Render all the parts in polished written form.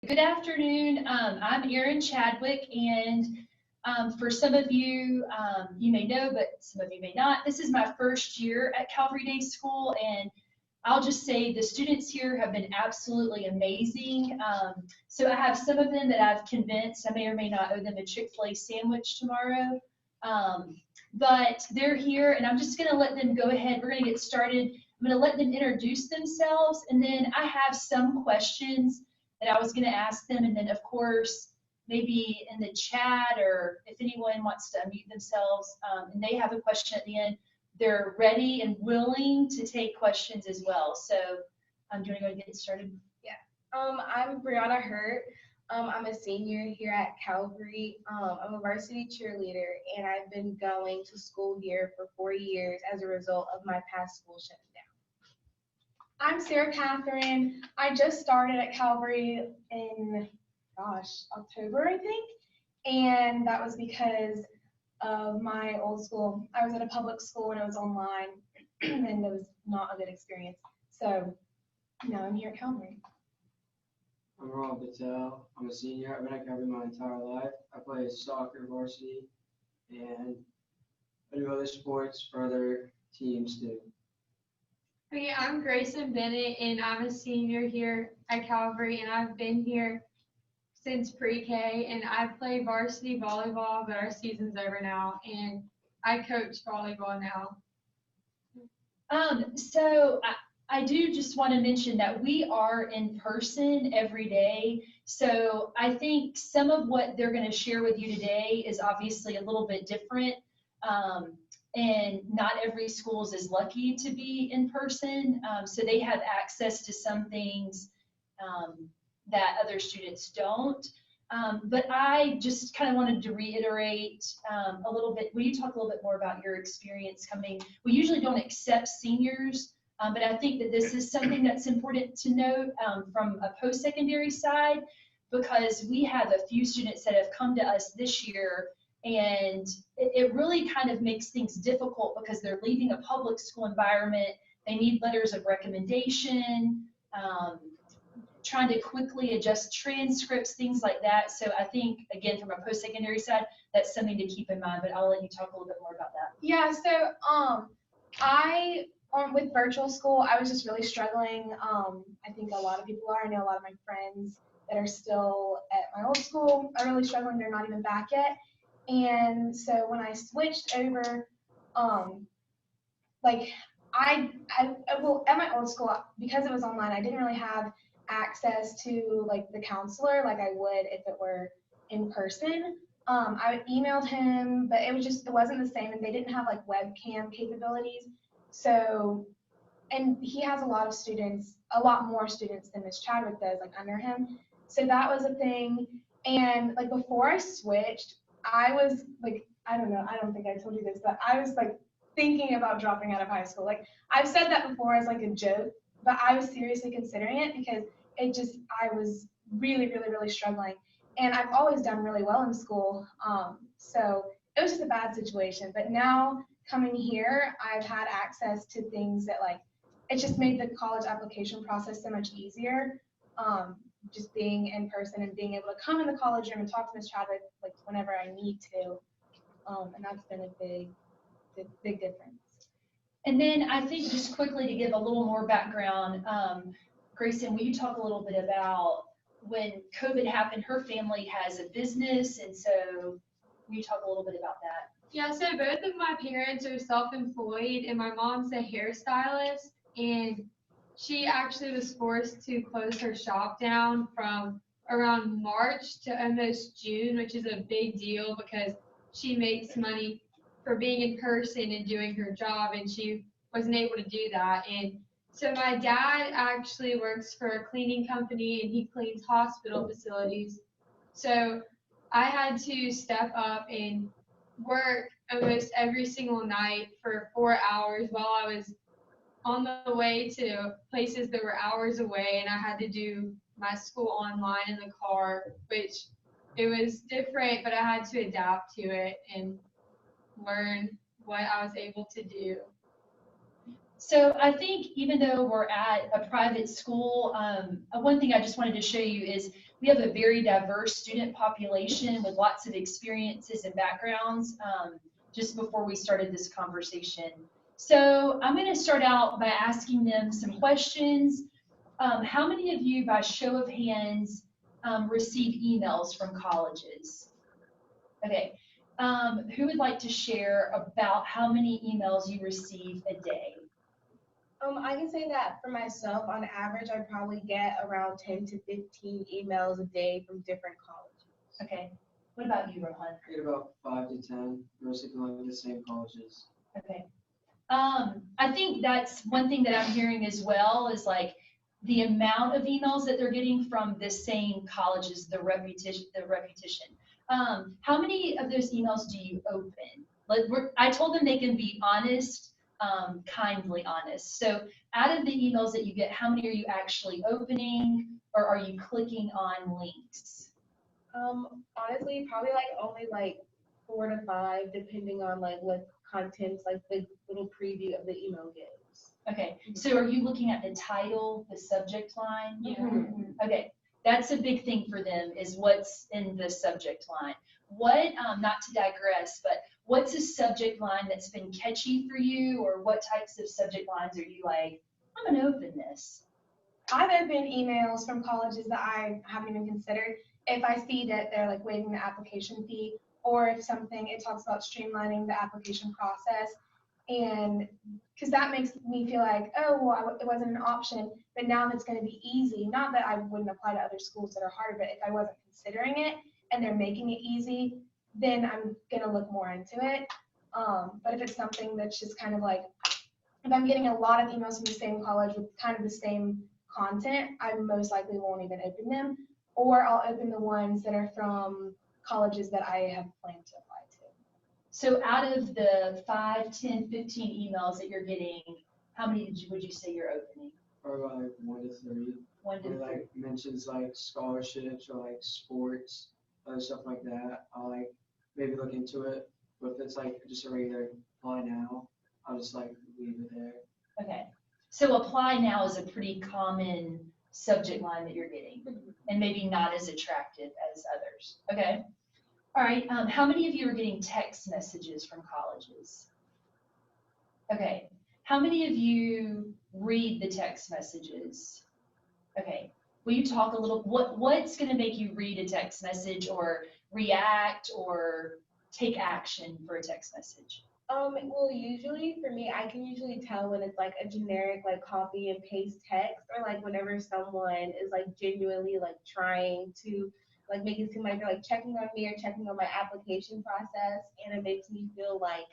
Good afternoon. I'm Erin Chadwick, and for some of you, you may know, but some of you may not. This is my first year at Calvary Day School, and I'll just say the students here have been absolutely amazing. So I have some of them that I've convinced I may or may not owe them a Chick-fil-A sandwich tomorrow. But they're here, and I'm just going to let them go ahead. We're going to get started. I'm going to let them introduce themselves, and then I have some questions that I was going to ask them, and then of course maybe in the chat or if anyone wants to unmute themselves and they have a question at the end, they're ready and willing to take questions as well. So I'm going to go ahead and get started. Yeah. I'm Brianna Hurt. I'm a senior here at Calvary. I'm a varsity cheerleader, and I've been going to school here for 4 years as a result of my past school shutting down. I'm Sarah Catherine. I just started at Calvary in, October, I think. And that was because of my old school. I was at a public school and it was online, and it was not a good experience. So now I'm here at Calvary. I'm Rob Patel. I'm a senior. I've been at Calvary my entire life. I play soccer varsity, and I do other sports for other teams too. Okay, I'm Grayson Bennett, and I'm a senior here at Calvary, and I've been here since pre-K, and I play varsity volleyball, but our season's over now, and I coach volleyball now. So I do just want to mention that we are in person every day. So I think some of what they're going to share with you today is obviously a little bit different. And not every school is as lucky to be in person. So they have access to some things that other students don't. But I just kind of wanted to reiterate a little bit. Will you talk a little bit more about your experience coming? We usually don't accept seniors, but I think that this is something that's important to note from a post-secondary side, because we have a few students that have come to us this year, and it really kind of makes things difficult because they're leaving a public school environment. They need letters of recommendation, trying to quickly adjust transcripts, things like that. So I think, again, from a post-secondary side, that's something to keep in mind, but I'll let you talk a little bit more about that. Yeah, so with virtual school, I was just really struggling. I think a lot of people are. I know a lot of my friends that are still at my old school are really struggling. They're not even back yet. And so when I switched over, at my old school, because it was online, I didn't really have access to like the counselor like I would if it were in person. I emailed him, but it wasn't the same, and they didn't have like webcam capabilities. So, and he has a lot more students than Ms. Chadwick does, like under him. So that was a thing. And like before I switched, I was like, I don't think I told you this, but I was like thinking about dropping out of high school. Like I've said that before as like a joke, but I was seriously considering it because I was really, really, really struggling. And I've always done really well in school. So it was just a bad situation. But now coming here, I've had access to things that like, it just made the college application process so much easier. Just being in person and being able to come in the college room and talk to Ms. Chadwick like whenever I need to, and that's been a big difference. And then I think just quickly to give a little more background, Grayson, will you talk a little bit about when COVID happened? Her family has a business, and so will you talk a little bit about that? Yeah, so both of my parents are self-employed, and my mom's a hairstylist, and she actually was forced to close her shop down from around March to almost June, which is a big deal because she makes money for being in person and doing her job, and she wasn't able to do that. And so my dad actually works for a cleaning company, and he cleans hospital facilities. So I had to step up and work almost every single night for 4 hours while I was on the way to places that were hours away, and I had to do my school online in the car, which it was different, but I had to adapt to it and learn what I was able to do. So I think even though we're at a private school, one thing I just wanted to show you is we have a very diverse student population with lots of experiences and backgrounds, just before we started this conversation. So I'm going to start out by asking them some questions. How many of you, by show of hands, receive emails from colleges? Okay. Who would like to share about how many emails you receive a day? I can say that for myself, on average, I probably get around 10 to 15 emails a day from different colleges. Okay. What about you, Rohan? I get about 5 to 10, mostly from like the same colleges. Okay. I think that's one thing that I'm hearing as well is like the amount of emails that they're getting from the same colleges, the repetition. How many of those emails do you open? I told them they can be honest, kindly honest. So out of the emails that you get, how many are you actually opening, or are you clicking on links? Honestly, probably like only like 4 to 5, depending on like what contents like the little preview of the email gives. Okay, so are you looking at the title, the subject line? Yeah. Okay, that's a big thing for them is what's in the subject line. What, not to digress, but what's a subject line that's been catchy for you, or what types of subject lines are you like, I'm gonna open this? I've opened emails from colleges that I haven't even considered. If I see that they're like waiving the application fee, or if something, it talks about streamlining the application process. And because that makes me feel like, oh, well, it wasn't an option, but now it's going to be easy. Not that I wouldn't apply to other schools that are harder, but if I wasn't considering it and they're making it easy, then I'm going to look more into it. But if it's something that's just kind of like, if I'm getting a lot of emails from the same college with kind of the same content, I most likely won't even open them, or I'll open the ones that are from colleges that I have planned to apply to. So out of the 5, 10, 15 emails that you're getting, how many would you say you're opening? Probably like 1 to 3. 1 to Or 3. like mentions like scholarships or like sports, other stuff like that. I'll like maybe look into it. But if it's like just a regular apply now, I'll just like leave it there. Okay, so apply now is a pretty common subject line that you're getting, and maybe not as attractive as others. Okay, all right. How many of you are getting text messages from colleges? Okay, how many of you read the text messages? Okay, will you talk a little? What's going to make you read a text message or react or take action for a text message? Well, usually for me, I can usually tell when it's like a generic like copy and paste text, or like whenever someone is like genuinely like trying to like make it seem like they're like checking on me or checking on my application process, and it makes me feel like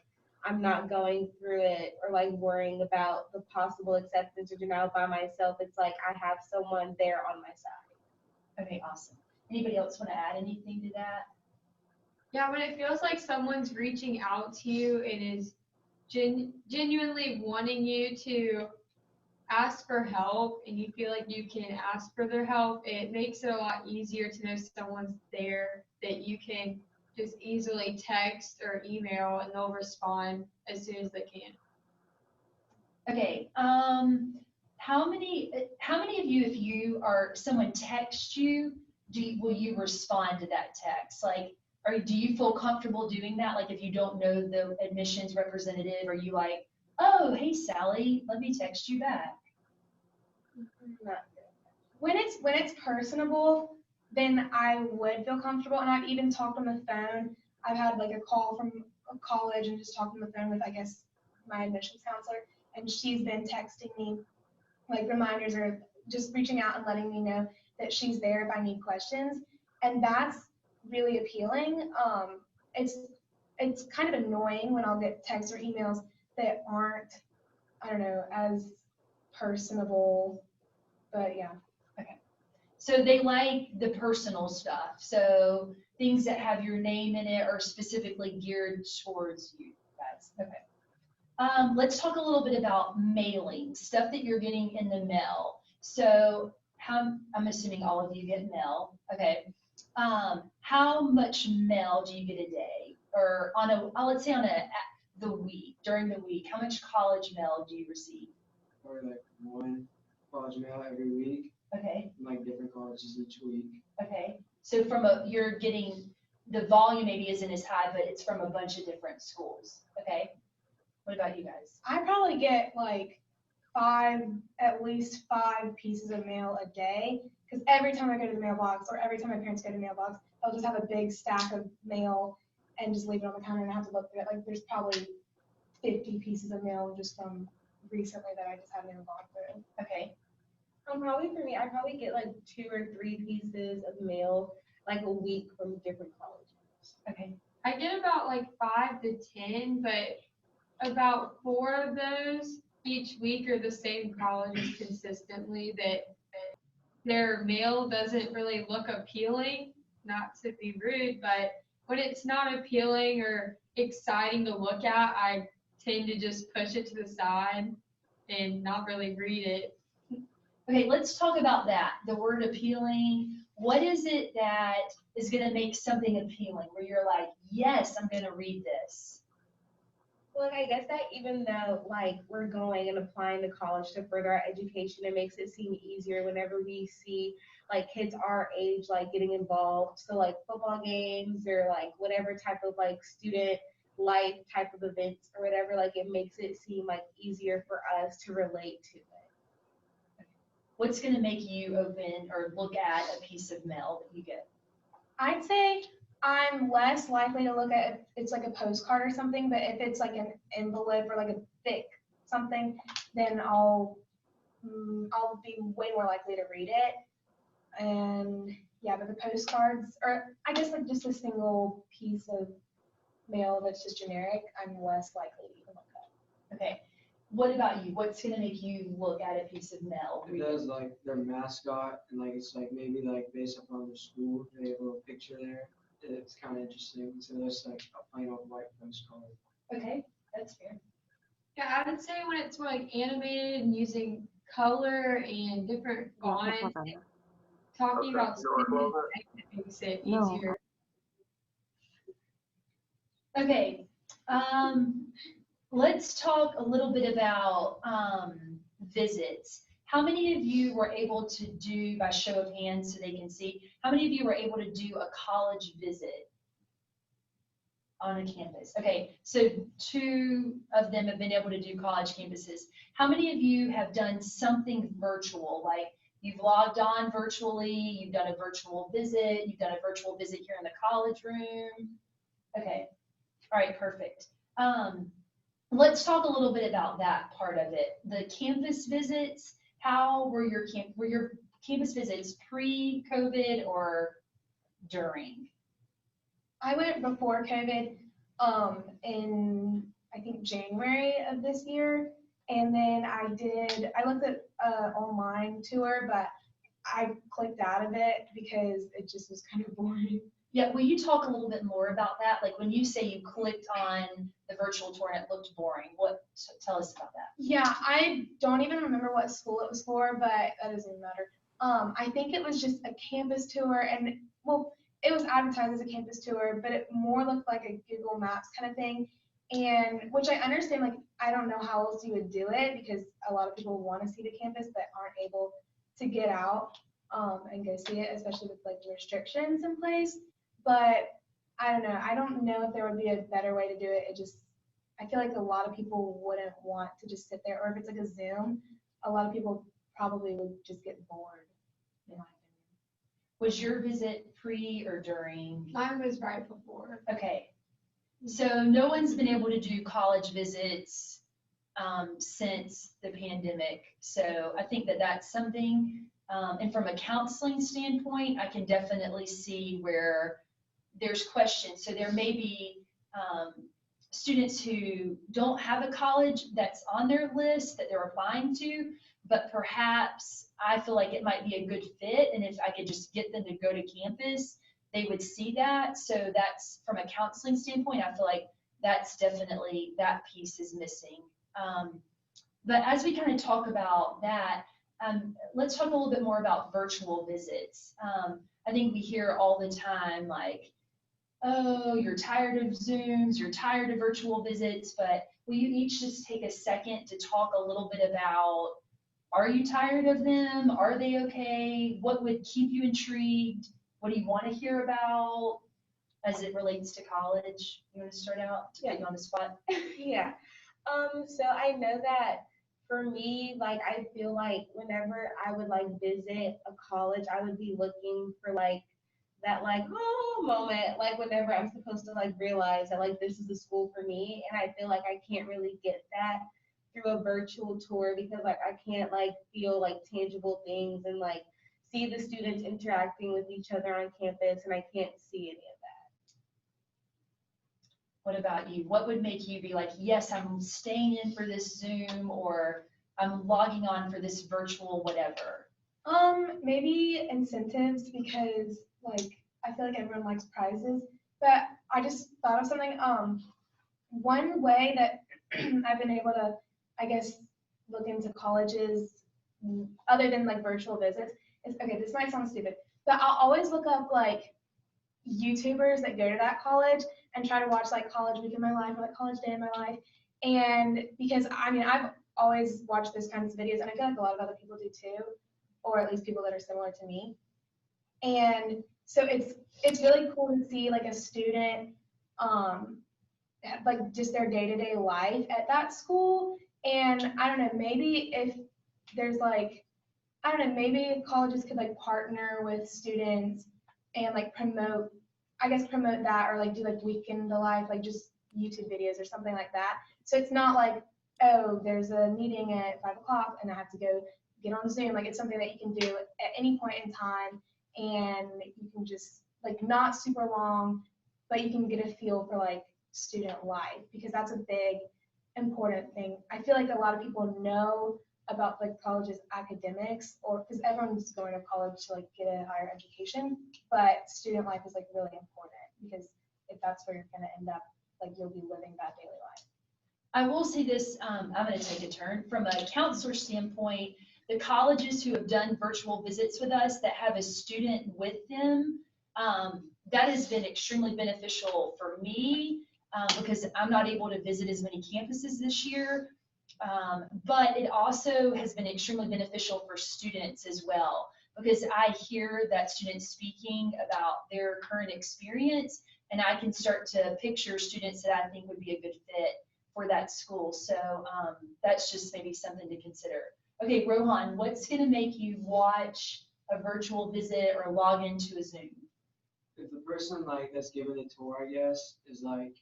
I'm not going through it or like worrying about the possible acceptance or denial by myself. It's like I have someone there on my side. Okay, awesome. Anybody else want to add anything to that? Yeah, when it feels like someone's reaching out to you and is genuinely wanting you to ask for help, and you feel like you can ask for their help, it makes it a lot easier to know someone's there that you can just easily text or email and they'll respond as soon as they can. Okay, how many of you, if someone texts you, will you respond to that text? Like, do you feel comfortable doing that? Like, if you don't know the admissions representative, are you like, oh, hey, Sally, let me text you back? Not When it's personable, then I would feel comfortable, and I've even talked on the phone. I've had like a call from a college and just talked on the phone with, I guess, my admissions counselor, and she's been texting me like reminders or just reaching out and letting me know that she's there if I need questions, and that's really appealing. It's kind of annoying when I'll get texts or emails that aren't, I don't know, as personable, but yeah. So they like the personal stuff. So things that have your name in it are specifically geared towards you guys. Okay. Let's talk a little bit about mailing, stuff that you're getting in the mail. So I'm assuming all of you get mail. Okay. How much mail do you get a day? Or let's say during the week, how much college mail do you receive? Or like 1 college mail every week. Okay, from like different colleges each week. okay. So you're getting, the volume maybe isn't as high, but it's from a bunch of different schools. Okay. What about you guys? I probably get like at least five pieces of mail a day. Because every time I go to the mailbox, or every time my parents go to the mailbox, they'll just have a big stack of mail and just leave it on the counter and I have to look through it. Like there's probably 50 pieces of mail just from recently that I just haven't even gone through. Okay. Probably for me, I probably get like 2 or 3 pieces of mail like a week from different colleges. Okay. I get about like 5 to 10, but about 4 of those each week are the same colleges consistently that their mail doesn't really look appealing, not to be rude, but when it's not appealing or exciting to look at, I tend to just push it to the side and not really read it. Okay, let's talk about that. The word appealing. What is it that is going to make something appealing where you're like, yes, I'm going to read this? Well, I guess that even though like we're going and applying to college to further our education, it makes it seem easier whenever we see like kids our age like getting involved. So like football games or like whatever type of like student life type of events or whatever, like it makes it seem like easier for us to relate to it. What's going to make you open or look at a piece of mail that you get? I'd say I'm less likely to look at if it's like a postcard or something, but if it's like an envelope or like a thick something, then I'll be way more likely to read it. And yeah, but the postcards, or I guess like just a single piece of mail that's just generic, I'm less likely to even look at. Okay. What about you? What's going to make you look at a piece of mail? It does like their mascot and like it's like maybe like based upon their school, they have a little picture there. It's kind of interesting. So there's like a plain old white postcard. Okay, that's fair. Yeah, I would say when it's more like animated and using color and different fonts, talking about student makes it easier. Okay, let's talk a little bit about visits. How many of you were able to do, by show of hands so they can see, how many of you were able to do a college visit on a campus? Okay, so 2 of them have been able to do college campuses. How many of you have done something virtual, like you've logged on virtually, you've done a virtual visit, you've done a virtual visit here in the college room? Okay, all right, perfect. Let's talk a little bit about that part of it. The campus visits, how were your campus visits pre-COVID or during? I went before COVID in I think January of this year, and then I looked at online tour, but I clicked out of it because it just was kind of boring. Yeah, will you talk a little bit more about that? Like when you say you clicked on the virtual tour and it looked boring, tell us about that. Yeah, I don't even remember what school it was for, but that doesn't even matter. I think it was just a campus tour, and well, it was advertised as a campus tour, but it more looked like a Google Maps kind of thing. And which I understand, like I don't know how else you would do it because a lot of people want to see the campus but aren't able to get out and go see it, especially with like the restrictions in place. But I don't know. I don't know if there would be a better way to do it. I feel like a lot of people wouldn't want to just sit there, or if it's like a Zoom, a lot of people probably would just get bored, in my opinion. Was your visit pre or during? Mine was right before. Okay, so no one's been able to do college visits since the pandemic. So I think that that's something, and from a counseling standpoint, I can definitely see where there's questions. So there may be students who don't have a college that's on their list that they're applying to, but perhaps I feel like it might be a good fit, and if I could just get them to go to campus, they would see that. So that's, from a counseling standpoint, I feel like that's definitely, that piece is missing. But as we kind of talk about that, let's talk a little bit more about virtual visits. I think we hear all the time, like, oh, you're tired of Zooms, you're tired of virtual visits, but will you each just take a second to talk a little bit about Are you tired of them? Are they okay? What would keep you intrigued? What do you want to hear about as it relates to college? You want to start out to put you on the spot? Yeah. So I know that for me, like I feel like whenever I would like visit a college, I would be looking for like that like oh moment, like whenever I'm supposed to like realize that like this is the school for me. And I feel like I can't really get that through a virtual tour because like I can't like feel like tangible things and like see the students interacting with each other on campus and I can't see any of What about you? What would make you be like, yes, I'm staying in for this Zoom, or I'm logging on for this virtual whatever? Maybe incentives because like I feel like everyone likes prizes. But I just thought of something. One way that I've been able to, I guess, look into colleges other than like virtual visits is okay. This might sound stupid, but I'll always look up like YouTubers that go to that college and try to watch like College Week in My Life or like College Day in My Life. And because I mean, I've always watched those kinds of videos and I feel like a lot of other people do too, or at least people that are similar to me. And so it's really cool to see like a student, like just their day-to-day life at that school. And I don't know, maybe if there's like, I don't know, maybe colleges could like partner with students and like promote, I guess promote that or like do like weekend to life, like just YouTube videos or something like that. So it's not like, oh, there's a meeting at 5 o'clock and I have to go get on Zoom. Like it's something that you can do at any point in time and you can just like not super long, but you can get a feel for like student life because that's a big important thing. I feel like a lot of people know about like college's academics or because everyone's going to college to like get a higher education, but student life is like really important because if that's where you're going to end up, like you'll be living that daily life. I will say this, I'm going to take a turn. From a counselor standpoint, the colleges who have done virtual visits with us that have a student with them, that has been extremely beneficial for me because I'm not able to visit as many campuses this year. But it also has been extremely beneficial for students as well because I hear that students speaking about their current experience and I can start to picture students that I think would be a good fit for that school. So that's just maybe something to consider. Okay, Rohan, what's going to make you watch a virtual visit or log into a Zoom? If the person like that's giving the tour, I guess, is like,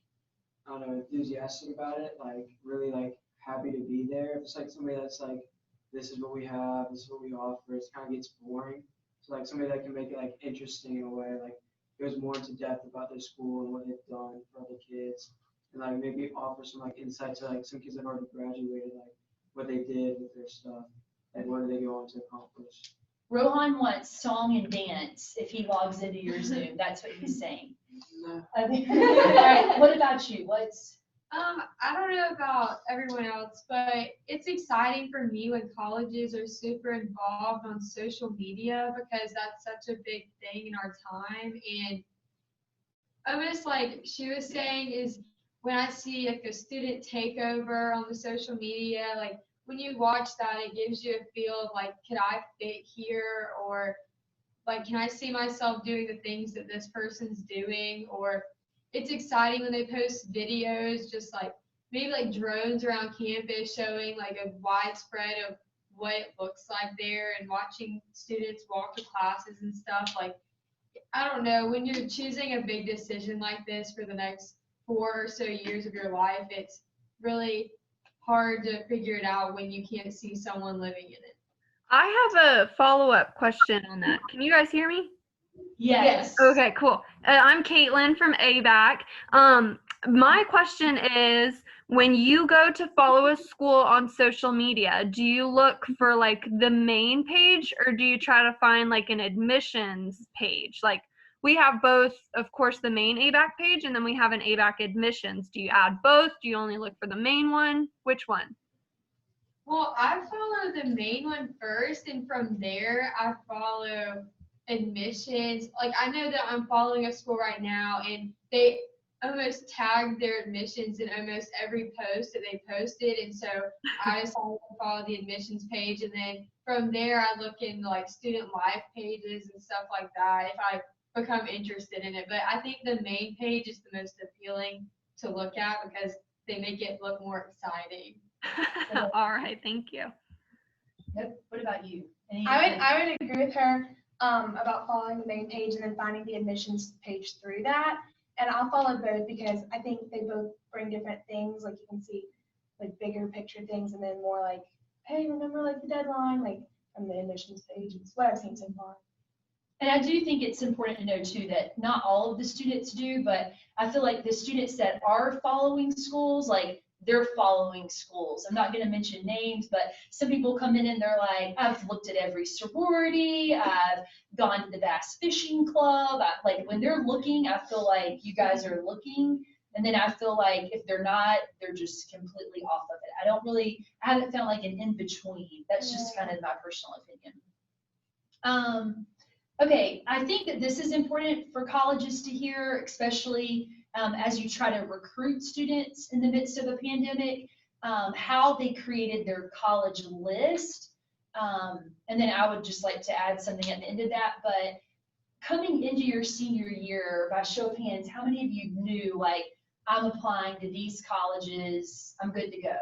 I don't know, enthusiastic about it, like really like happy to be there. If it's like somebody that's like, this is what we have, this is what we offer, it kind of gets boring. So like somebody that can make it like interesting in a way, like goes more into depth about their school and what they've done for other kids, and like maybe offer some like insight to like some kids that already graduated, like what they did with their stuff and what do they go on to accomplish. Rohan wants song and dance if he logs into your Zoom. That's what he's saying. No. All right, what about you? I don't know about everyone else, but it's exciting for me when colleges are super involved on social media because that's such a big thing in our time. And almost like she was saying is when I see like a student takeover on the social media, like when you watch that, it gives you a feel of like, could I fit here? Or like, can I see myself doing the things that this person's doing? Or it's exciting when they post videos, just like maybe like drones around campus showing like a widespread of what it looks like there and watching students walk to classes and stuff. Like, I don't know, when you're choosing a big decision like this for the next 4 or so years of your life, it's really hard to figure it out when you can't see someone living in it. I have a follow-up question on that. Can you guys hear me? Yes. Okay, cool. I'm Caitlin from ABAC. My question is, when you go to follow a school on social media, do you look for like the main page or do you try to find like an admissions page? Like we have both, of course, the main ABAC page and then we have an ABAC admissions. Do you add both? Do you only look for the main one? Which one? Well, I follow the main one first, and from there I follow admissions. Like I know that I'm following a school right now, and they almost tagged their admissions in almost every post that they posted. And so I decided to follow the admissions page. And then from there, I look in like student life pages and stuff like that if I become interested in it. But I think the main page is the most appealing to look at because they make it look more exciting. All right, thank you. Yep. What about you? I would agree with her about following the main page and then finding the admissions page through that. And I'll follow both because I think they both bring different things. Like you can see like bigger picture things and then more like, hey, remember like the deadline, like from the admissions page. It's what I've seen so far. And I do think it's important to know too that not all of the students do, but I feel like the students that are following schools, like they're following schools. I'm not going to mention names, but some people come in and they're like, I've looked at every sorority, I've gone to the Bass Fishing Club. Like when they're looking, I feel like you guys are looking. And then I feel like if they're not, they're just completely off of it. I haven't found like an in-between. That's just kind of my personal opinion. Okay, I think that this is important for colleges to hear, especially as you try to recruit students in the midst of a pandemic, how they created their college list. And then I would just like to add something at the end of that, but coming into your senior year, by show of hands, how many of you knew, like, I'm applying to these colleges, I'm good to go?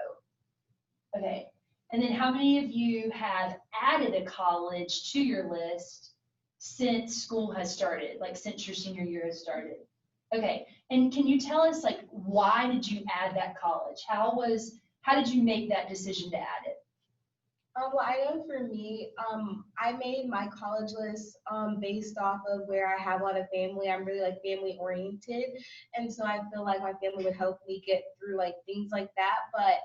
Okay, and then how many of you have added a college to your list since school has started, like since your senior year has started? Okay, and can you tell us, like, why did you add that college? How did you make that decision to add it? Well, I know for me, I made my college list based off of where I have a lot of family. I'm really like family oriented, and so I feel like my family would help me get through like things like that. But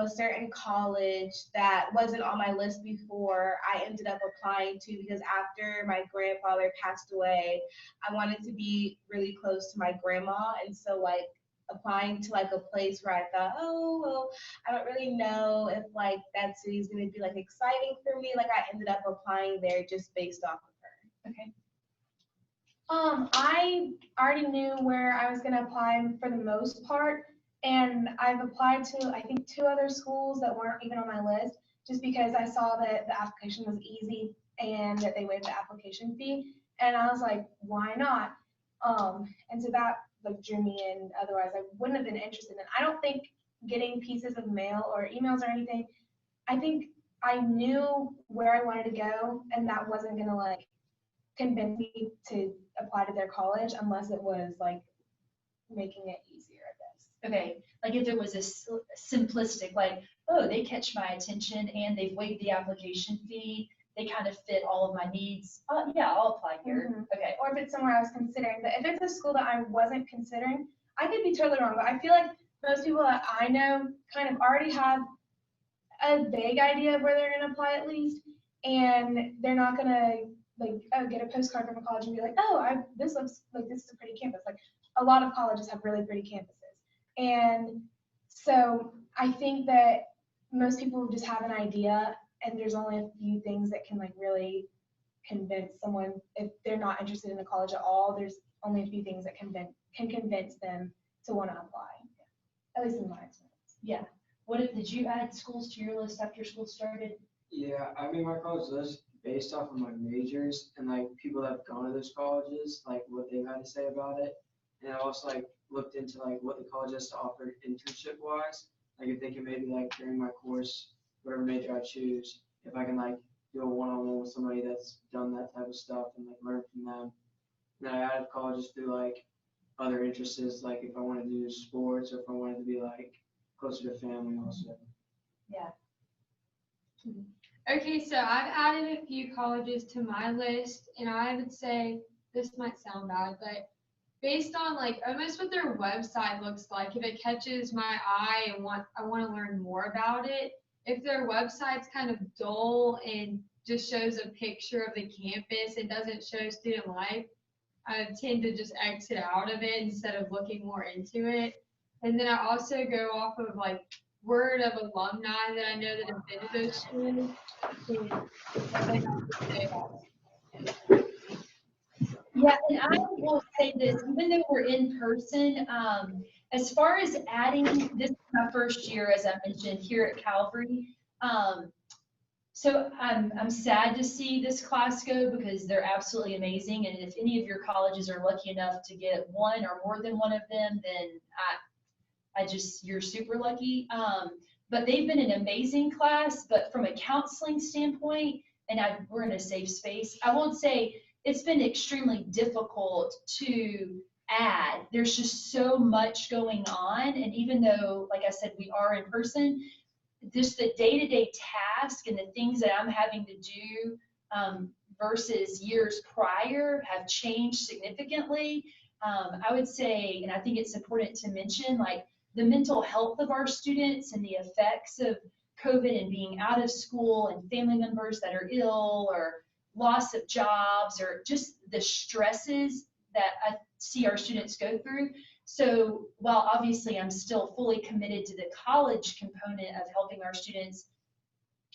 a certain college that wasn't on my list before, I ended up applying to because after my grandfather passed away, I wanted to be really close to my grandma, and so like applying to like a place where I thought, oh, well, I don't really know if like that city's gonna be like exciting for me. Like I ended up applying there just based off of her. Okay. I already knew where I was gonna apply for the most part, and I've applied to I think 2 other schools that weren't even on my list, just because I saw that the application was easy and that they waived the application fee, and I was like, why not? And so that like drew me in. Otherwise, I wouldn't have been interested in. I don't think getting pieces of mail or emails or anything. I think I knew where I wanted to go, and that wasn't gonna like convince me to apply to their college unless it was like making it easier, I guess. Okay, like if it was a simplistic, like, oh, they catch my attention and they've waived the application fee, they kind of fit all of my needs. Yeah, I'll apply here. Mm-hmm. Okay. Or if it's somewhere I was considering, but if it's a school that I wasn't considering, I could be totally wrong, but I feel like most people that I know kind of already have a vague idea of where they're going to apply at least, and they're not going to like get a postcard from a college and be like, oh, this looks like this is a pretty campus. Like a lot of colleges have really pretty campuses, and so I think that most people just have an idea, and there's only a few things that can like really convince someone if they're not interested in a college at all. There's only a few things that can convince them to want to apply, at least in my experience. Yeah. Did you add schools to your list after school started? Yeah, I made my college list based off of my majors and like people that have gone to those colleges, like what they've had to say about it. And I also like looked into like what the college has to offer internship wise. Like if they can maybe like during my course, whatever major I choose, if I can like do a one-on-one with somebody that's done that type of stuff and like learn from them. And then I added colleges through like other interests, like if I wanted to do sports or if I wanted to be like closer to family also. Yeah. Okay, so I've added a few colleges to my list, and I would say this might sound bad, but based on like almost what their website looks like, if it catches my eye and I want to learn more about it, if their website's kind of dull and just shows a picture of the campus and doesn't show student life, I tend to just exit out of it instead of looking more into it. And then I also go off of like word of alumni that I know that have been to those schools. Yeah, and I will say this, even though we're in person, as far as adding, this is my first year, as I mentioned, here at Calvary. Um, so I'm sad to see this class go because they're absolutely amazing. And if any of your colleges are lucky enough to get one or more than one of them, then you're super lucky. But they've been an amazing class, but from a counseling standpoint, and we're in a safe space, I won't say it's been extremely difficult to add. There's just so much going on. And even though, like I said, we are in person, just the day-to-day task and the things that I'm having to do versus years prior have changed significantly. I would say, and I think it's important to mention, like the mental health of our students and the effects of COVID and being out of school and family members that are ill or loss of jobs or just the stresses that I see our students go through. So while obviously I'm still fully committed to the college component of helping our students,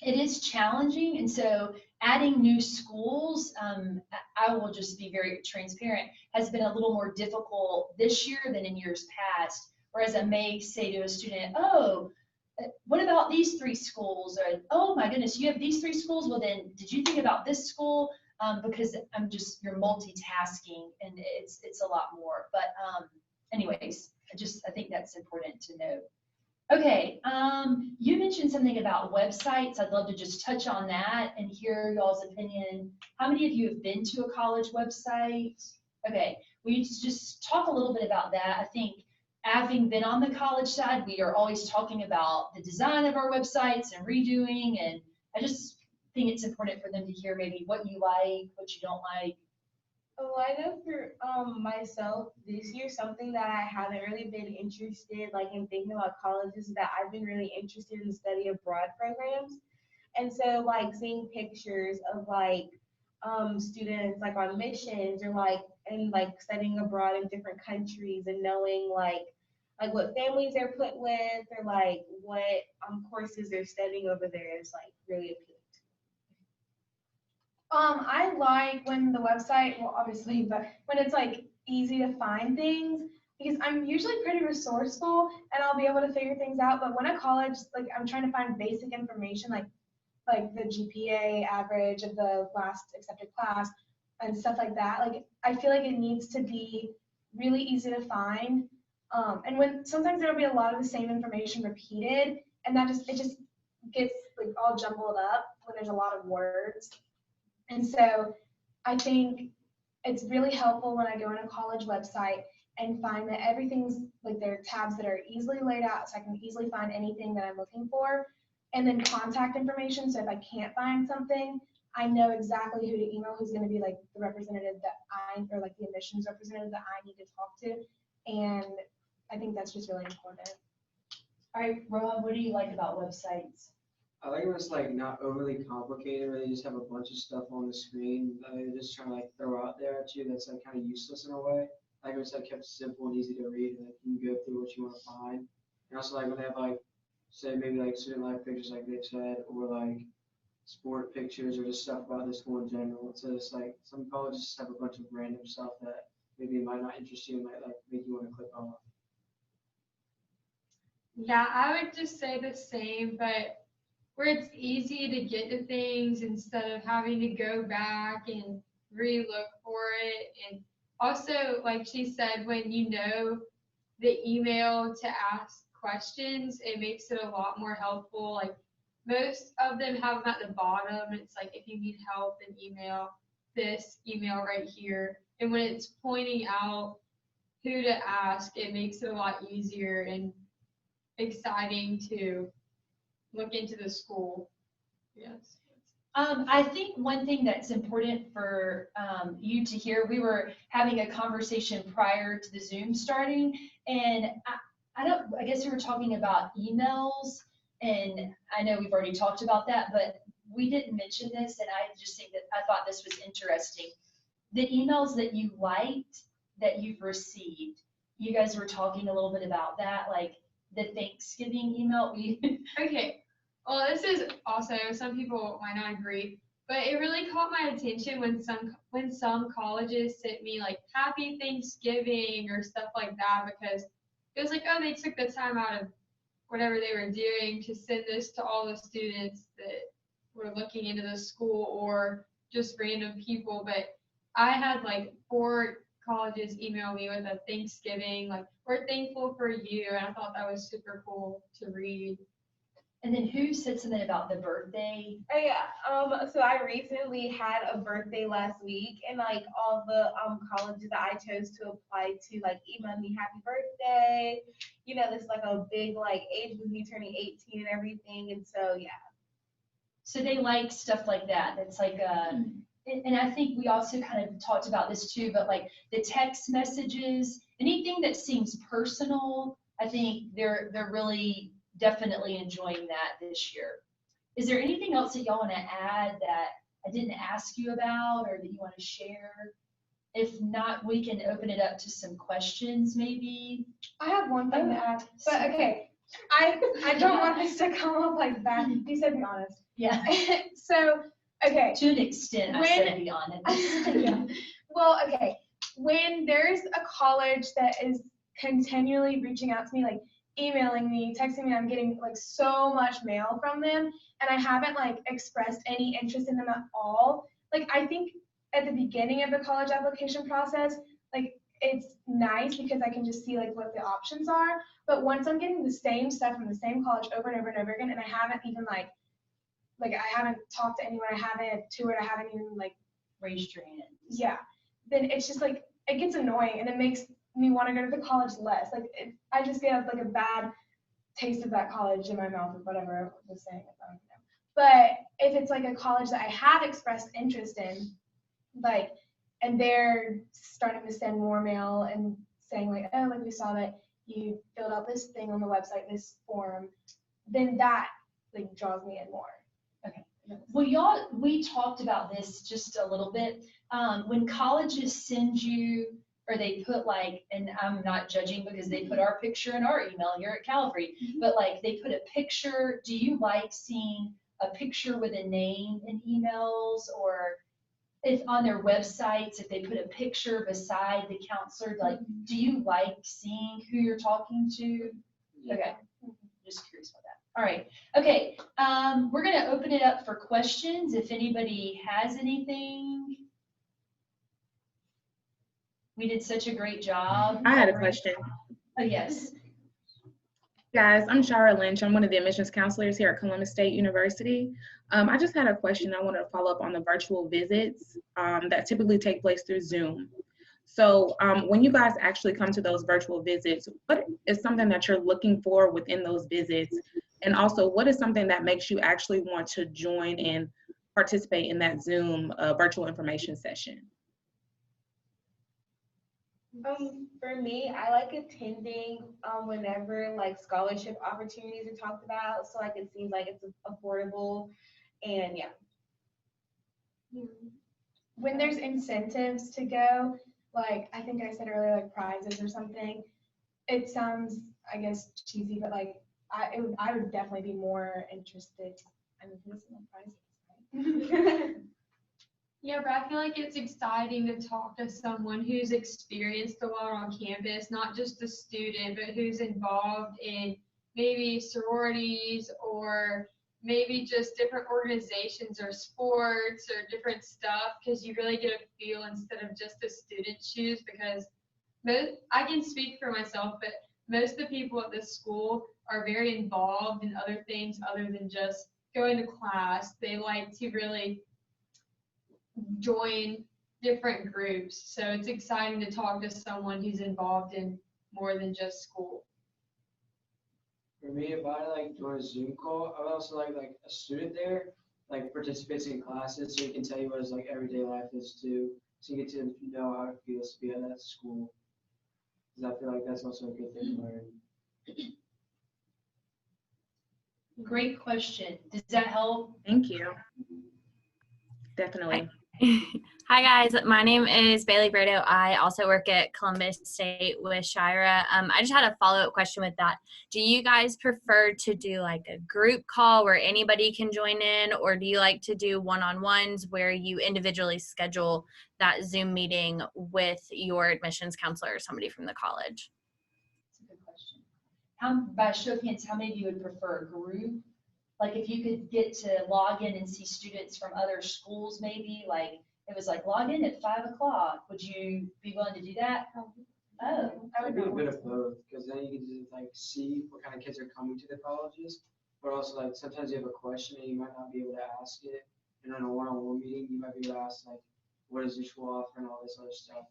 it is challenging. And so adding new schools, I will just be very transparent, has been a little more difficult this year than in years past. Whereas I may say to a student, oh, what about these 3 schools? Or, oh my goodness, you have these 3 schools? Well then, did you think about this school? Because you're multitasking and it's a lot more. But anyways, I think that's important to know. Okay, you mentioned something about websites. I'd love to just touch on that and hear y'all's opinion. How many of you have been to a college website? Okay, will you just talk a little bit about that? I think having been on the college side, we are always talking about the design of our websites and redoing, and I just think it's important for them to hear maybe what you like, what you don't like. Oh, I know for myself this year, something that I haven't really been interested like in thinking about college is that I've been really interested in study abroad programs. And so like seeing pictures of like students like on missions or like and like studying abroad in different countries and knowing like what families they're put with or like what courses they're studying over there is like really appealing. I like when the website, well, obviously, but when it's like easy to find things, because I'm usually pretty resourceful and I'll be able to figure things out. But when at college, like I'm trying to find basic information, like the GPA average of the last accepted class and stuff like that. Like I feel like it needs to be really easy to find. And when sometimes there'll be a lot of the same information repeated, and it just gets like all jumbled up when there's a lot of words. And so I think it's really helpful when I go on a college website and find that everything's like there are tabs that are easily laid out so I can easily find anything that I'm looking for. And then contact information. So if I can't find something, I know exactly who to email, who's going to be like the representative or like the admissions representative that I need to talk to. And I think that's just really important. All right, Rob, what do you like about websites? I like when it's like not overly complicated, where they just have a bunch of stuff on the screen that they're just trying to like throw out there at you that's like kind of useless in a way. Like when it's like kept simple and easy to read and like you can go through what you want to find. And also like when they have like, say maybe like student life pictures like they've said, or like sport pictures or just stuff about the school in general. So it's like some colleges just have a bunch of random stuff that maybe might not interest you and might like make you want to click off. Yeah, I would just say the same, but where it's easy to get to things instead of having to go back and re-look for it. And also, like she said, when you know the email to ask questions, it makes it a lot more helpful. Like most of them have them at the bottom. It's like if you need help, then email this email right here. And when it's pointing out who to ask, it makes it a lot easier and exciting to look into the school. Yes. I think one thing that's important for you to hear, we were having a conversation prior to the Zoom starting, and I guess we were talking about emails, and I know we've already talked about that, but we didn't mention this, and I just think that I thought this was interesting. The emails that you liked that you've received, you guys were talking a little bit about that, like the Thanksgiving email. Okay. Well, this is also, some people might not agree, But it really caught my attention when some colleges sent me like Happy Thanksgiving or stuff like that, because it was like, oh, they took the time out of whatever they were doing to send this to all the students that were looking into the school or just random people. But I had like 4 colleges email me with a Thanksgiving, like, we're thankful for you. And I thought that was super cool to read. And then who said something about the birthday? Oh yeah. So I recently had a birthday last week, and like all the colleges that I chose to apply to like emailed me happy birthday. You know, this like a big like age with me turning 18 and everything, and so yeah. So they like stuff like that. That's like and I think we also kind of talked about this too, but like the text messages, anything that seems personal, I think they're really definitely enjoying that this year. Is there anything else that y'all want to add that I didn't ask you about or that you want to share? If not, we can open it up to some questions maybe. I have one thing to add, but okay, I don't want this to come up like that. You said be honest. Yeah. So, okay. To an extent, I said be honest. Yeah. Well, okay. When there's a college that is continually reaching out to me, like emailing me, texting me, I'm getting like so much mail from them, and I haven't like expressed any interest in them at all. Like I think at the beginning of the college application process, like it's nice because I can just see like what the options are. But once I'm getting the same stuff from the same college over and over and over again, and I haven't even like I haven't talked to anyone, I haven't toured, I haven't even like raised your hand. Yeah, then it's just like it gets annoying and it makes me want to go to the college less. Like I just get like a bad taste of that college in my mouth or whatever I was saying. I don't know. But if it's like a college that I have expressed interest in, like, and they're starting to send more mail and saying like, oh, like we saw that you filled out this thing on the website, this form, then that like draws me in more. Okay. Well, we talked about this just a little bit. When colleges send you, or they put like, and I'm not judging because they put our picture in our email here at Calvary, but like they put a picture. Do you like seeing a picture with a name in emails, or if on their websites, if they put a picture beside the counselor, like, do you like seeing who you're talking to? Yeah. Okay, just curious about that. All right, okay, we're gonna open it up for questions if anybody has anything. We did such a great job. I had a question. Oh, yes. Guys, I'm Shara Lynch. I'm one of the admissions counselors here at Columbus State University. I just had a question. I wanted to follow up on the virtual visits that typically take place through Zoom. So when you guys actually come to those virtual visits, what is something that you're looking for within those visits? And also, what is something that makes you actually want to join and participate in that Zoom virtual information session? For me, I like attending whenever like scholarship opportunities are talked about. So like it seems like it's affordable, and yeah. When there's incentives to go, like I think I said earlier, like prizes or something, it sounds, I guess, cheesy, but like I would definitely be more interested. I mean, this is prizes, right? Yeah, but I feel like it's exciting to talk to someone who's experienced a lot on campus, not just a student, but who's involved in maybe sororities or maybe just different organizations or sports or different stuff, because you really get a feel instead of just the student's shoes. Because I can speak for myself, but most of the people at this school are very involved in other things other than just going to class. They like to really join different groups. So it's exciting to talk to someone who's involved in more than just school. For me, if I like join a Zoom call, I would also like a student there, like participates in classes, so he can tell you what his like everyday life is too, so you get to know how it feels to be at that school. Because I feel like that's also a good thing to learn. Great question. Does that help? Thank you. Definitely. Hi guys, my name is Bailey Brado. I also work at Columbus State with Shira. I just had a follow-up question with that. Do you guys prefer to do like a group call where anybody can join in, or do you like to do one-on-ones where you individually schedule that Zoom meeting with your admissions counselor or somebody from the college? That's a good question. By show of hands, how many of you would prefer a group? Like if you could get to log in and see students from other schools, maybe like it was like log in at 5 o'clock. Would you be willing to do that? Oh, I would do a bit of both, because then you can just like see what kind of kids are coming to the colleges, but also like sometimes you have a question and you might not be able to ask it. And in a one-on-one meeting, you might be able to ask like, what does your school offer and all this other stuff.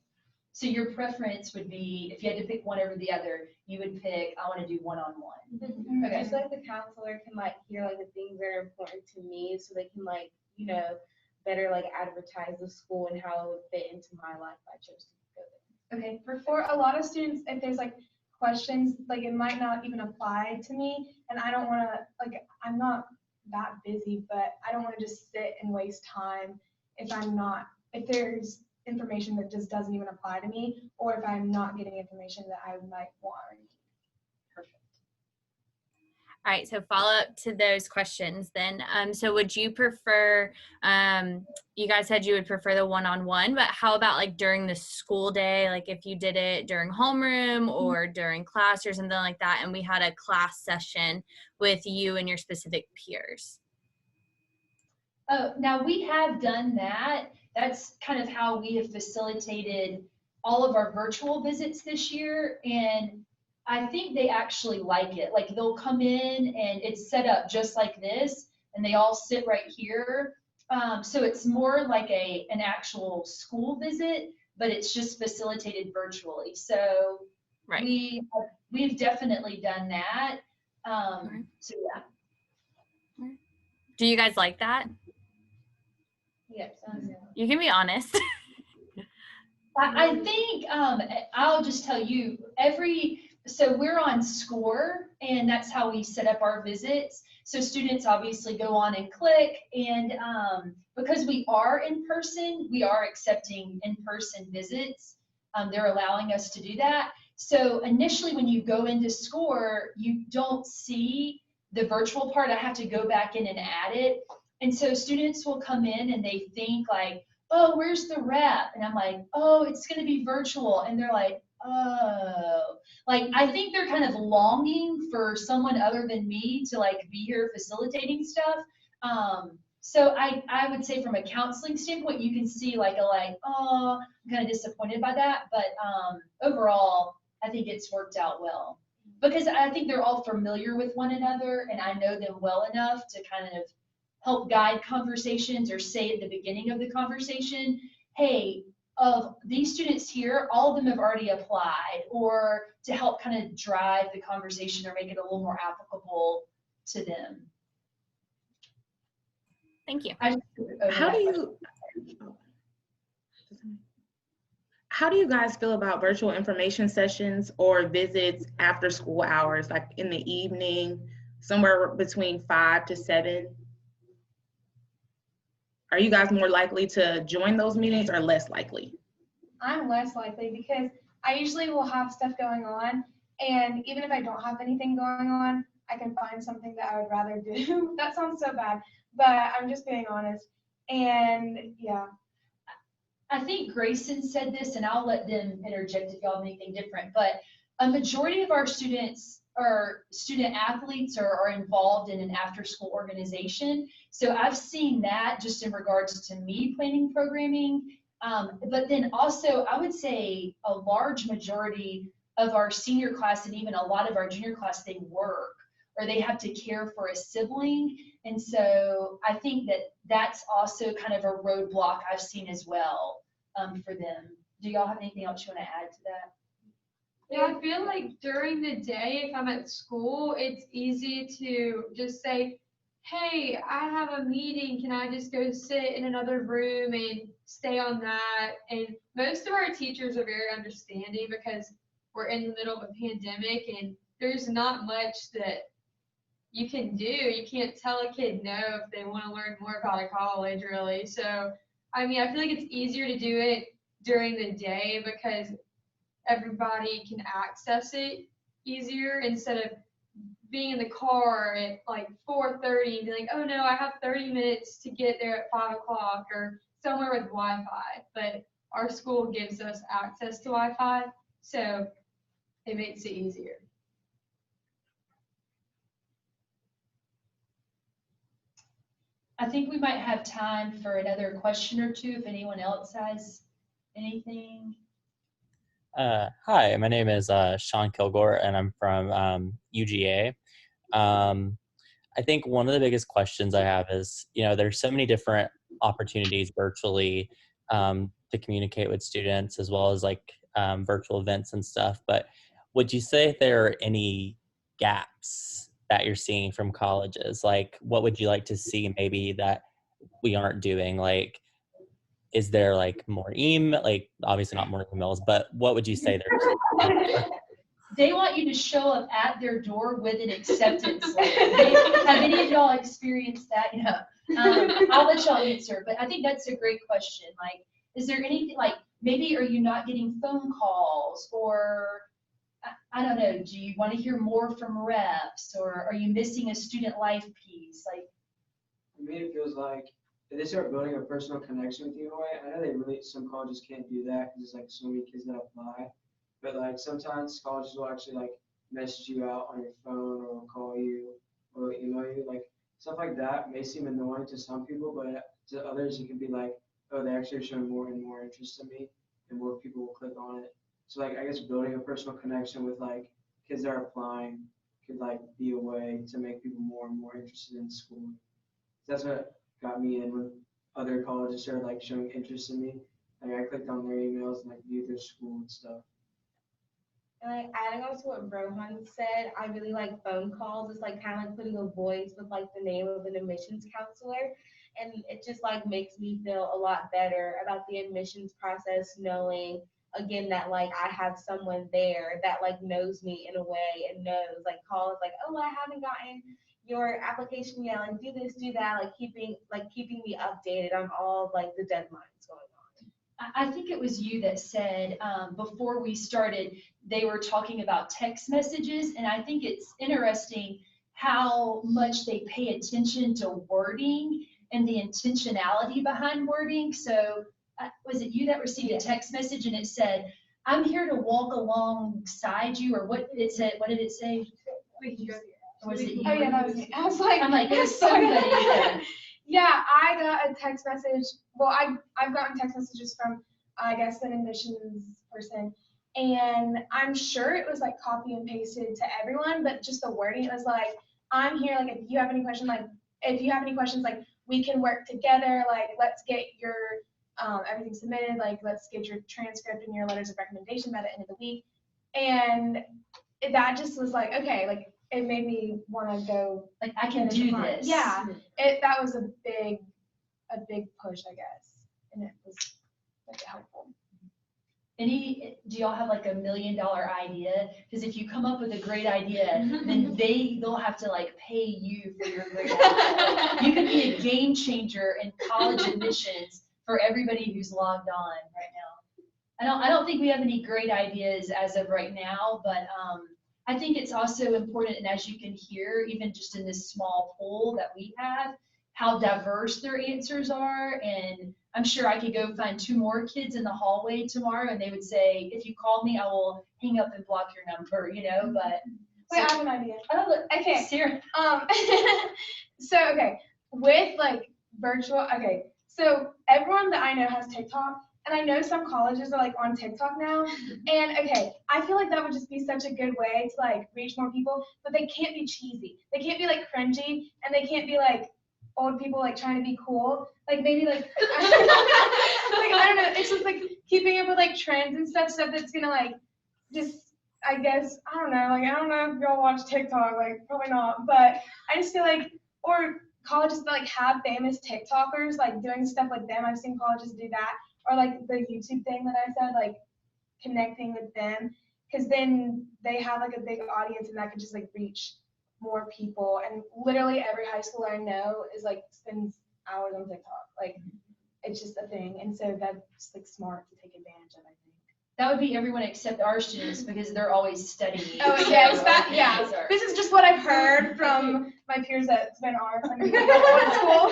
so your preference would be, if you had to pick one over the other, you would pick, I want to do one-on-one. Okay. Just like the counselor can like hear like the things that are important to me, so they can like, you know, better like advertise the school and how it would fit into my life if I chose to go there. Okay, for a lot of students, if there's like questions, like it might not even apply to me, and I don't want to, like, I'm not that busy, but I don't want to just sit and waste time if there's information that just doesn't even apply to me, or if I'm not getting information that I might want. Perfect. All right, so follow up to those questions then. So would you prefer, you guys said you would prefer the one-on-one, but how about like during the school day, like if you did it during homeroom or during class or something like that, and we had a class session with you and your specific peers? Now we have done that. That's kind of how we have facilitated all of our virtual visits this year. And I think they actually like it. Like they'll come in and it's set up just like this and they all sit right here. So it's more like an actual school visit, but it's just facilitated virtually. So Right. we've definitely done that. So yeah. Do you guys like that? Yes. You can be honest. I think I'll just tell you so we're on SCORE and that's how we set up our visits. So students obviously go on and click, and because we are in person, we are accepting in-person visits. They're allowing us to do that. So initially when you go into SCORE, you don't see the virtual part. I have to go back in and add it. And so students will come in and they think like, oh, where's the rep? And I'm like, oh, it's going to be virtual. And they're like, oh, like, I think they're kind of longing for someone other than me to like be here facilitating stuff. So I would say from a counseling standpoint, you can see like oh, I'm kind of disappointed by that. But overall, I think it's worked out well because I think they're all familiar with one another and I know them well enough to kind of help guide conversations or say at the beginning of the conversation, hey, of these students here, all of them have already applied, or to help kind of drive the conversation or make it a little more applicable to them. Thank you. How do you guys feel about virtual information sessions or visits after school hours, like in the evening, somewhere between 5 to 7? Are you guys more likely to join those meetings or less likely? I'm less likely because I usually will have stuff going on, and even if I don't have anything going on, I can find something that I would rather do. That sounds so bad, but I'm just being honest. And yeah. I think Grayson said this, and I'll let them interject if y'all have anything different, but a majority of our students or student athletes are involved in an after-school organization. So I've seen that just in regards to me planning programming. But then also, I would say a large majority of our senior class and even a lot of our junior class, they work or they have to care for a sibling. And so I think that that's also kind of a roadblock I've seen as well for them. Do y'all have anything else you want to add to that? Yeah, I feel like during the day, if I'm at school, it's easy to just say, hey, I have a meeting. Can I just go sit in another room and stay on that? And most of our teachers are very understanding because we're in the middle of a pandemic and there's not much that you can do. You can't tell a kid no if they want to learn more about a college, really. So I mean, I feel like it's easier to do it during the day because everybody can access it easier instead of being in the car at like 4:30 and be like, oh no, I have 30 minutes to get there at 5 o'clock or somewhere with Wi-Fi. But our school gives us access to Wi-Fi, so it makes it easier. I think we might have time for another question or two if anyone else has anything. Hi, my name is Sean Kilgore, and I'm from UGA. I think one of the biggest questions I have is, there's so many different opportunities virtually to communicate with students, as well as like virtual events and stuff. But would you say there are any gaps that you're seeing from colleges? Like, what would you like to see maybe that we aren't doing? Like, is there like more email, like obviously not more emails, but what would you say there's? They want you to show up at their door with an acceptance letter. Have any of y'all experienced that? I'll let y'all answer, but I think that's a great question. Like, is there anything, like, maybe are you not getting phone calls, or I don't know, do you want to hear more from reps, or are you missing a student life piece? Like, For me, it feels like if they start building a personal connection with you in a way, I know some colleges can't do that because there's like so many kids that apply. But like sometimes colleges will actually like message you out on your phone or call you or email you. Like stuff like that may seem annoying to some people, but to others it can be like, oh, they actually are showing more and more interest in me, and more people will click on it. So like I guess building a personal connection with like kids that are applying could like be a way to make people more and more interested in school. That's what got me in when other colleges started like showing interest in me. Like I clicked on their emails and like viewed their school and stuff. And like adding on to what Rohan said, I really like phone calls. It's like kind of like putting a voice with like the name of an admissions counselor. And it just like makes me feel a lot better about the admissions process, knowing again that like I have someone there that like knows me in a way and knows like calls like, oh, I haven't gotten your application yet, like do this, do that, like keeping me updated on all like the deadlines going on. I think it was you that said before we started, they were talking about text messages, and I think it's interesting how much they pay attention to wording and the intentionality behind wording. So was it you that received a text message and it said, I'm here to walk alongside you, or what it said? What did it say? Was it you? Oh yeah, that was me. I was like, I'm like, there's somebody there. Yeah, I got a text message. Well, I've gotten text messages from, I guess, an admissions person, and I'm sure it was like copy and pasted to everyone, but just the wording, it was like, I'm here, like, if you have any questions, like, we can work together, like, let's get your everything submitted, like, let's get your transcript and your letters of recommendation by the end of the week. And that just was like, okay, like, it made me want to go, like, I can do this. Yeah, that was a big push, I guess, and it was like helpful. Do y'all have like $1 million idea? Because if you come up with a great idea, then they'll have to like pay you for your great idea. You could be a game changer in college admissions for everybody who's logged on right now. I don't think we have any great ideas as of right now, but I think it's also important, and as you can hear, even just in this small poll that we have, how diverse their answers are. And I'm sure I could go find 2 more kids in the hallway tomorrow and they would say, if you call me, I will hang up and block your number, but. Wait, I have an idea. Oh, okay. Sarah. So, okay, with like virtual, okay, so everyone that I know has TikTok. And I know some colleges are like on TikTok now. And okay, I feel like that would just be such a good way to like reach more people, but they can't be cheesy. They can't be like cringy, and they can't be like old people like trying to be cool. Like maybe like, I don't know, it's just like keeping up with like trends and stuff that's gonna like just, I guess, I don't know if y'all watch TikTok, like probably not, but I just feel like, or colleges that like have famous TikTokers like doing stuff like them. I've seen colleges do that. Or like the YouTube thing that I said, like connecting with them, because then they have like a big audience and that could just like reach more people. And literally every high schooler I know is like spends hours on TikTok. Like it's just a thing. And so that's like smart to take advantage of, I think. That would be everyone except our students because they're always studying. Oh, So yes, our yeah. kids are- This is just what I've heard from my peers that's been our school.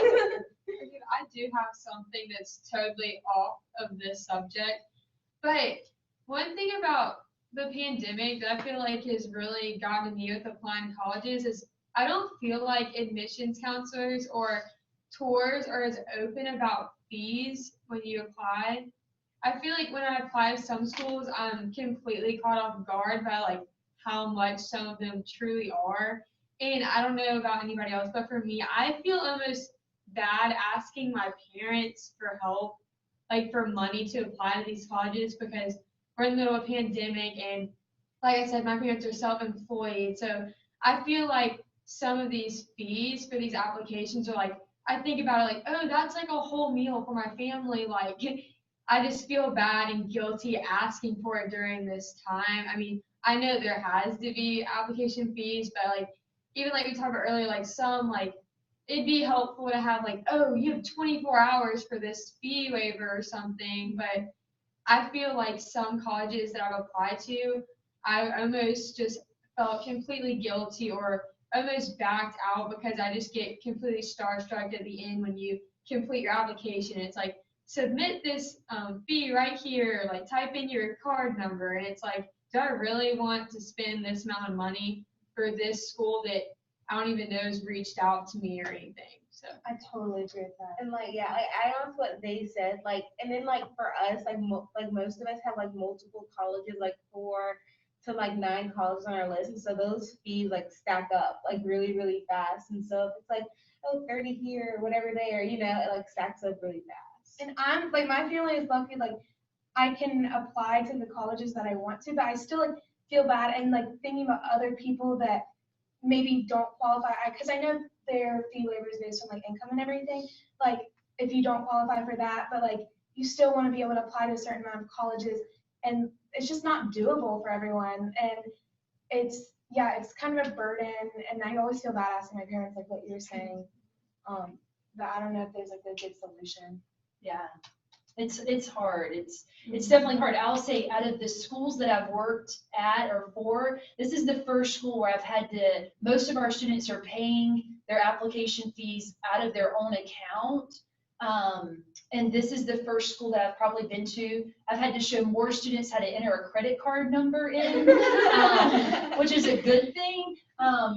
I do have something that's totally off of this subject, but one thing about the pandemic that I feel like has really gotten to me with applying colleges is I don't feel like admissions counselors or tours are as open about fees when you apply. I feel like when I apply to some schools, I'm completely caught off guard by like how much some of them truly are. And I don't know about anybody else, but for me, I feel almost bad asking my parents for help, like for money to apply to these colleges because we're in the middle of a pandemic and like I said, my parents are self-employed. So I feel like some of these fees for these applications are like, I think about it like, oh, that's like a whole meal for my family. Like I just feel bad and guilty asking for it during this time. I mean, I know there has to be application fees, but like even like we talked about earlier, like some like it'd be helpful to have like, oh, you have 24 hours for this fee waiver or something. But I feel like some colleges that I've applied to, I almost just felt completely guilty or almost backed out because I just get completely starstruck at the end when you complete your application. It's like, submit this fee right here, like type in your card number. And it's like, do I really want to spend this amount of money for this school that I don't even know has reached out to me or anything? So I totally agree with that. And like, yeah, like I on what they said, like, and then like for us, like most of us have like multiple colleges, like 4 to like 9 colleges on our list, and so those fees like stack up like really, really fast. And so if it's like, oh, 30 here or whatever there, you know, it like stacks up really fast. And I'm like, my family is lucky, like I can apply to the colleges that I want to, but I still like feel bad and like thinking about other people that maybe don't qualify, because I know their fee waivers based on like income and everything. Like if you don't qualify for that, but like you still want to be able to apply to a certain amount of colleges, and it's just not doable for everyone. And it's kind of a burden, and I always feel bad asking my parents like what you're saying. But I don't know if there's like a good solution. Yeah, it's hard. It's definitely hard. I'll say out of the schools that I've worked at or for, this is the first school where I've had to, most of our students are paying their application fees out of their own account. And this is the first school that I've probably been to. I've had to show more students how to enter a credit card number in, which is a good thing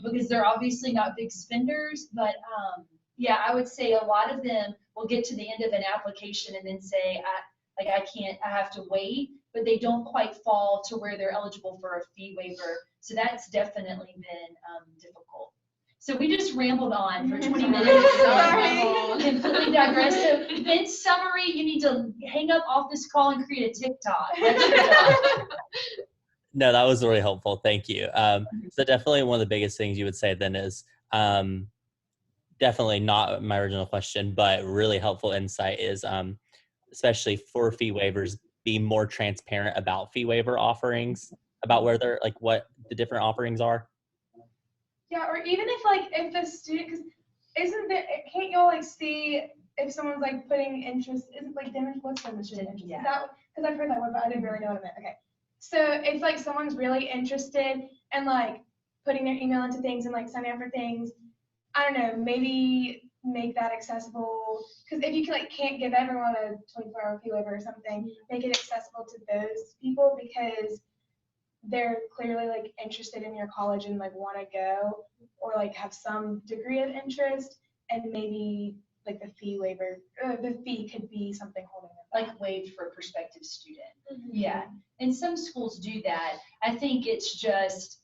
because they're obviously not big spenders. But yeah, I would say a lot of them will get to the end of an application and then say, I have to wait, but they don't quite fall to where they're eligible for a fee waiver. So that's definitely been difficult. So we just rambled on for 20 minutes. Sorry. Completely digressed. So in summary, you need to hang up off this call and create a TikTok. That's your job. No, that was really helpful. Thank you. So definitely one of the biggest things you would say then is definitely not my original question, but really helpful insight is especially for fee waivers, be more transparent about fee waiver offerings, about where they're like what the different offerings are. Yeah, or even if the student, because can't y'all like see if someone's like putting interest, isn't like what's demonstrated interest? Yeah. Is that, because I've heard that word, but I didn't really know what it meant. Okay. So if like someone's really interested and like putting their email into things and like signing up for things, I don't know, maybe make that accessible. Because if you can't give everyone a 24-hour fee waiver or something, make it accessible to those people because they're clearly like interested in your college and like want to go or like have some degree of interest, and maybe like the fee waiver, the fee could be something holding it back. Like waived for a prospective student. Mm-hmm. Yeah, and some schools do that. I think it's just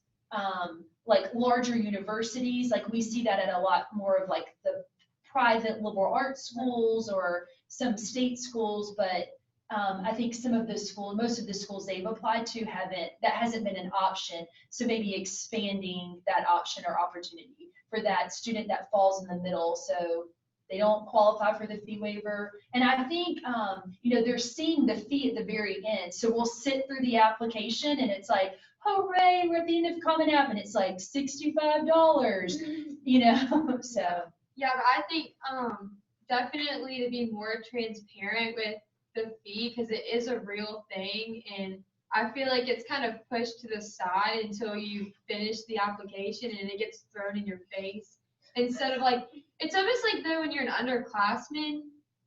like larger universities, like we see that at a lot more of like the private liberal arts schools or some state schools, but I think some of the schools, most of the schools they've applied to that hasn't been an option. So maybe expanding that option or opportunity for that student that falls in the middle. So they don't qualify for the fee waiver. And I think, they're seeing the fee at the very end. So we'll sit through the application and it's like, hooray, we're at the end of Common App and it's like $65, so. yeah, but I think definitely to be more transparent with the fee because it is a real thing. And I feel like it's kind of pushed to the side until you finish the application and it gets thrown in your face. Instead of like, it's almost like though when you're an underclassman,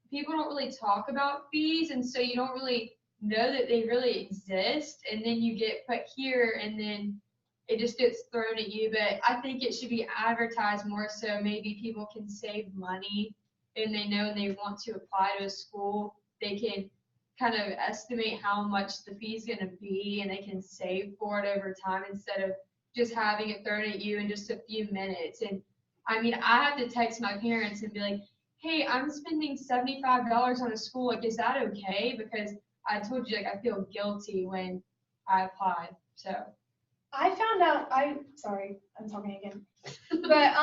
people don't really talk about fees. And so you don't really know that they really exist. And then you get put here and then it just gets thrown at you. But I think it should be advertised more so maybe people can save money and they know they want to apply to a school. They can kind of estimate how much the fee is going to be and they can save for it over time instead of just having it thrown at you in just a few minutes. And I mean, I have to text my parents and be like, hey, I'm spending $75 on a school. Like, is that okay? Because I told you, like, I feel guilty when I applied. So I found out, sorry, I'm talking again. But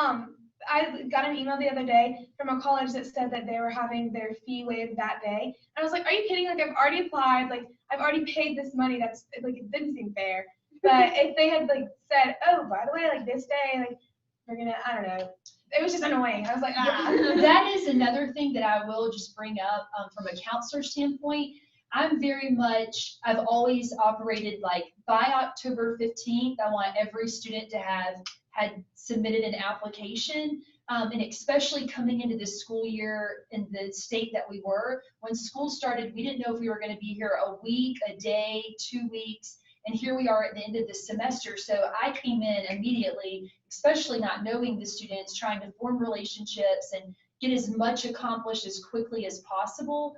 I got an email the other day from a college that said that they were having their fee waived that day. And I was like, are you kidding? Like, I've already applied, like, I've already paid this money. That's, like, it didn't seem fair. But if they had, like, said, oh, by the way, like, this day, like, we're gonna, I don't know. It was just annoying. I was like, ah. That is another thing that I will just bring up from a counselor standpoint. I've always operated like by October 15th, I want every student to have had submitted an application. And especially coming into the school year in the state that we were, when school started, we didn't know if we were going to be here a week, a day, 2 weeks. And here we are at the end of the semester. So I came in immediately, especially not knowing the students, trying to form relationships and get as much accomplished as quickly as possible.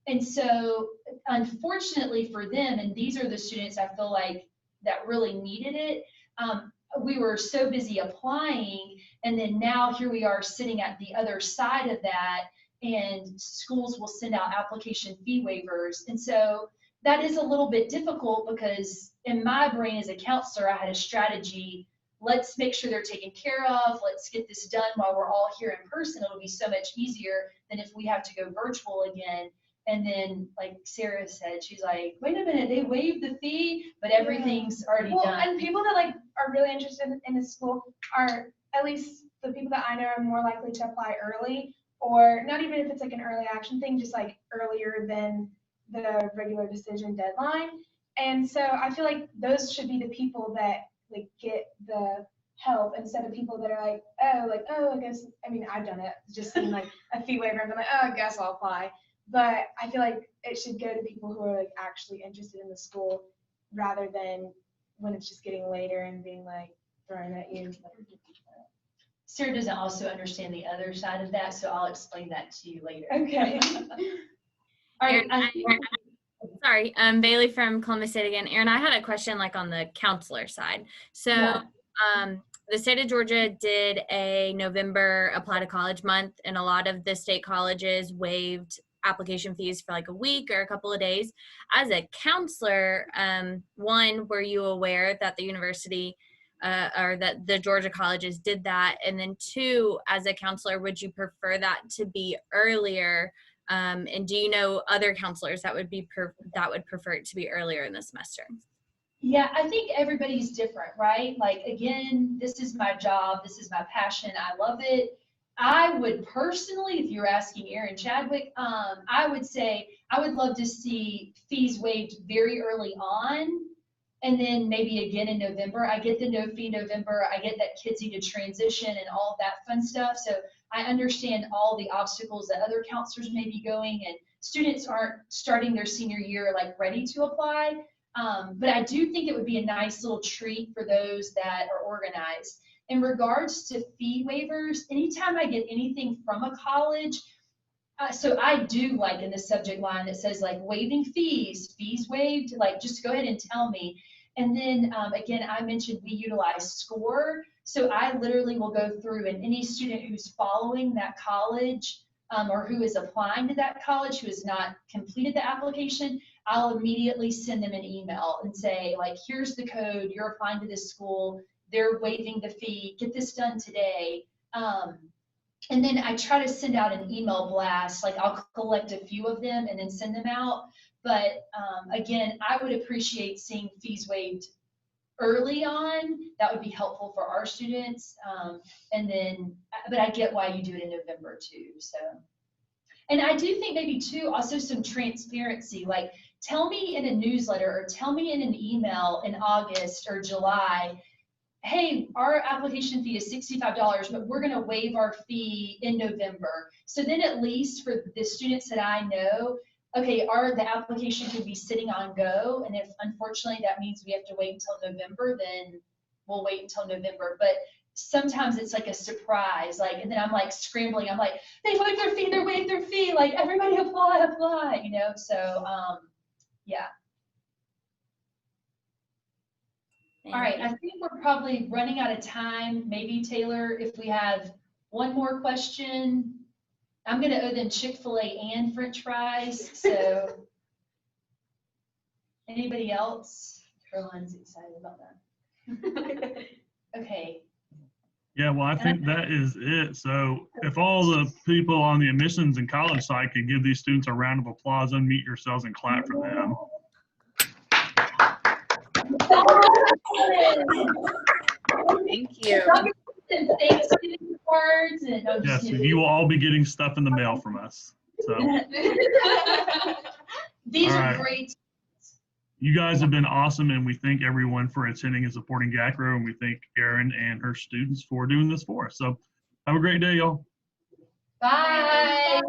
And so unfortunately for them, and these are the students I feel like that really needed it, we were so busy applying, and then now here we are sitting at the other side of that, and schools will send out application fee waivers. And so that is a little bit difficult because in my brain as a counselor, I had a strategy. Let's make sure they're taken care of. Let's get this done while we're all here in person. It'll be so much easier than if we have to go virtual again. And then, like Sarah said, she's like, wait a minute, they waived the fee, but everything's already done. And people that like are really interested in the school are, at least the people that I know, are more likely to apply early, or not even if it's like an early action thing, just like earlier than the regular decision deadline. And so I feel like those should be the people that like get the help instead of people that are like, I guess, I mean, I've done it, just seen like a fee waiver and been like, oh, I guess I'll apply. But I feel like it should go to people who are like actually interested in the school rather than when it's just getting later and being like thrown at you. Sarah doesn't also understand the other side of that, so I'll explain that to you later. Okay. All right. Sorry, Bailey from Columbus State again. Aaron, I had a question like on the counselor side. So Yeah. The state of Georgia did a November apply to college month, and a lot of the state colleges waived application fees for like a week or a couple of days. As a counselor, one, were you aware that the university or that the Georgia colleges did that? And then two, as a counselor, would you prefer that to be earlier? And do you know other counselors that would prefer it to be earlier in the semester? Yeah, I think everybody's different, right? Like, again, this is my job. This is my passion. I love it. I would personally, if you're asking Aaron Chadwick, I would say I would love to see fees waived very early on, and then maybe again in November. I get the no fee November. I get that kids need to transition and all of that fun stuff. So I understand all the obstacles that other counselors may be going, and students aren't starting their senior year like ready to apply. But I do think it would be a nice little treat for those that are organized. In regards to fee waivers, anytime I get anything from a college, so I do like in the subject line that says like waiving fees waived, like just go ahead and tell me. And then again, I mentioned we utilize SCORE. So I literally will go through, and any student who's following that college or who is applying to that college who has not completed the application, I'll immediately send them an email and say, like, here's the code, you're applying to this school, they're waiving the fee, get this done today. And then I try to send out an email blast, like I'll collect a few of them and then send them out. But again, I would appreciate seeing fees waived early on, that would be helpful for our students. And then, but I get why you do it in November too, so. And I do think maybe too, also some transparency, like tell me in a newsletter or tell me in an email in August or July, hey, our application fee is $65, but we're gonna waive our fee in November. So then at least for the students that I know, okay, the application could be sitting on go, and if unfortunately that means we have to wait until November, then we'll wait until November. But sometimes it's like a surprise, like, and then I'm like scrambling, I'm like, they waived their fee, like everybody apply, you know, so yeah. All right, I think we're probably running out of time. Maybe Taylor, if we have one more question, I'm gonna owe them Chick-fil-A and French fries, so. Anybody else? Caroline's excited about that. Okay. Yeah, well, I think that is it. So if all the people on the admissions and college side could give these students a round of applause, unmute yourselves and clap for them. Thank you. And Thanksgiving cards and. Oh, Yes, just you will all be getting stuff in the mail from us. So These All are right. great. you guys have been awesome, and we thank everyone for attending and supporting GACRAO, and we thank Erin and her students for doing this for us. So have a great day, y'all. Bye.